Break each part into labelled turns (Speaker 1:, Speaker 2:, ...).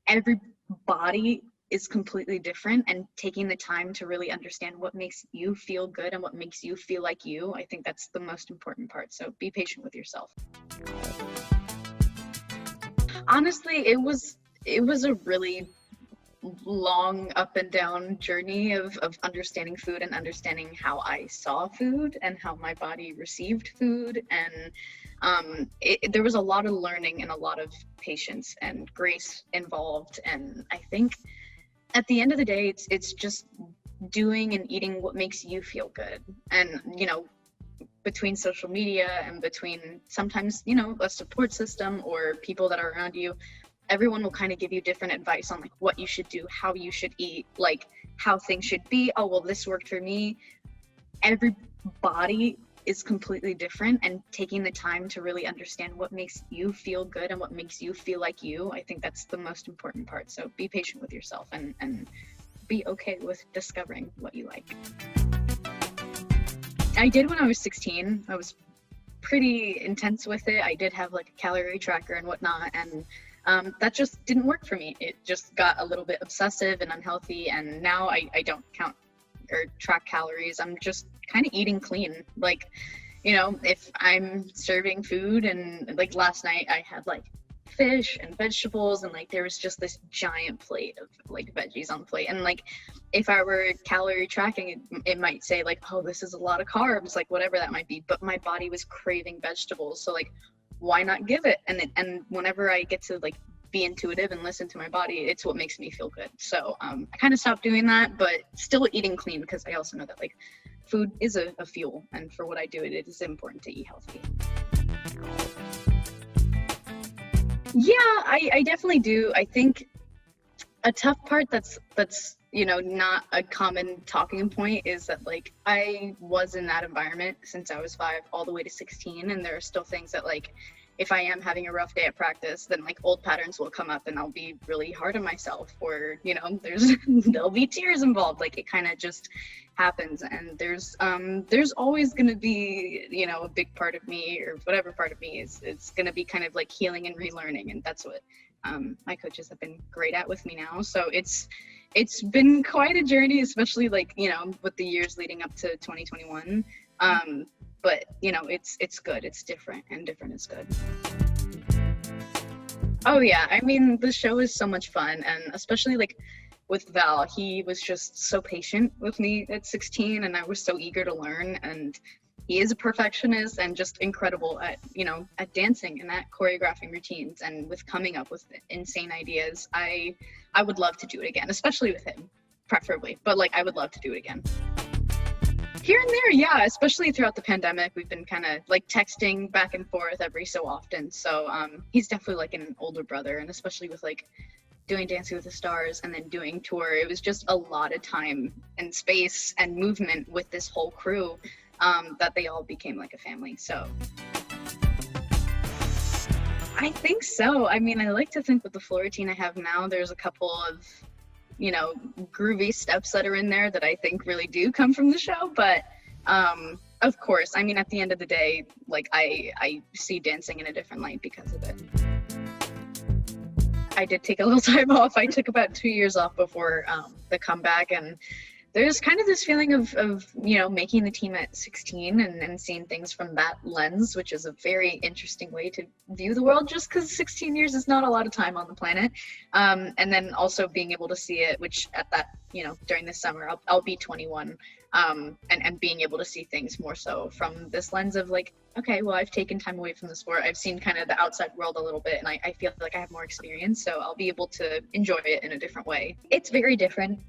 Speaker 1: every body is completely different, and taking the time to really understand what makes you feel good and what makes you feel like you, I think that's the most important part. So be patient with yourself. Honestly, it was a really long up and down journey of understanding food and understanding how I saw food and how my body received food. And there was a lot of learning and a lot of patience and grace involved. And I think at the end of the day, it's just doing and eating what makes you feel good. And, you know, between social media and between sometimes, you know, a support system or people that are around you, everyone will kind of give you different advice on like what you should do, how you should eat, like how things should be. Oh, well, this worked for me. Every body is completely different, and taking the time to really understand what makes you feel good and what makes you feel like you, I think that's the most important part. So be patient with yourself and be okay with discovering what you like. I did when I was 16. I was pretty intense with it. I did have like a calorie tracker and whatnot, and that just didn't work for me. It just got a little bit obsessive and unhealthy, and now I don't count or track calories. I'm just kind of eating clean. Like, you know, if I'm serving food, and like last night I had like fish and vegetables, and like there was just this giant plate of like veggies on the plate, and like if I were calorie tracking, it might say like, oh, this is a lot of carbs, like whatever that might be, but my body was craving vegetables, so like why not give it? And whenever I get to like be intuitive and listen to my body, it's what makes me feel good. So I kind of stopped doing that, but still eating clean, because I also know that like food is a fuel, and for what I do, it is important to eat healthy. Yeah, I definitely do. I think a tough part that's you know, not a common talking point is that like I was in that environment since I was 5 all the way to 16, and there are still things that like if I am having a rough day at practice, then like old patterns will come up and I'll be really hard on myself, or you know, there'll be tears involved. Like it kind of just happens, and there's always going to be, you know, a big part of me, or whatever part of me is going to be kind of like healing and relearning, and that's what my coaches have been great at with me now. So it's been quite a journey, especially like, you know, with the years leading up to 2021. But you know, it's good. It's different, and different is good. Oh yeah, I mean, the show is so much fun, and especially like with Val, he was just so patient with me at 16, and I was so eager to learn, and he is a perfectionist and just incredible at, you know, at dancing and at choreographing routines and with coming up with insane ideas. I would love to do it again, especially with him, preferably, but like I would love to do it again. Here and there, yeah, especially throughout the pandemic, we've been kind of like texting back and forth every so often. So he's definitely like an older brother, and especially with like doing Dancing with the Stars and then doing tour, it was just a lot of time and space and movement with this whole crew that they all became like a family. So I think so. I mean, I like to think with the floor routine I have now, there's a couple of, you know, groovy steps that are in there that I think really do come from the show. But of course, I mean, at the end of the day, like I see dancing in a different light because of it. I did take a little time off. I took about 2 years off before the comeback, and there's kind of this feeling of you know, making the team at 16 and seeing things from that lens, which is a very interesting way to view the world, just because 16 years is not a lot of time on the planet. And then also being able to see it, which at that, you know, during this summer, I'll be 21, and being able to see things more so from this lens of like, okay, well, I've taken time away from the sport. I've seen kind of the outside world a little bit, and I feel like I have more experience, so I'll be able to enjoy it in a different way. It's very different.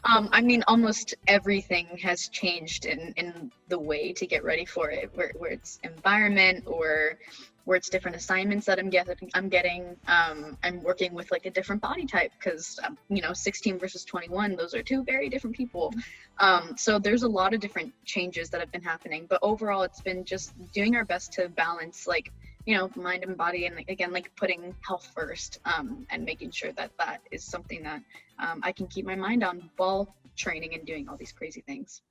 Speaker 1: I mean, almost everything has changed in the way to get ready for it, where it's environment, or where it's different assignments that I'm getting. I'm working with like a different body type, because you know, 16 versus 21, those are two very different people. So there's a lot of different changes that have been happening, but overall it's been just doing our best to balance, like, you know, mind and body, and again, like putting health first, and making sure that that is something that I can keep my mind on while training and doing all these crazy things.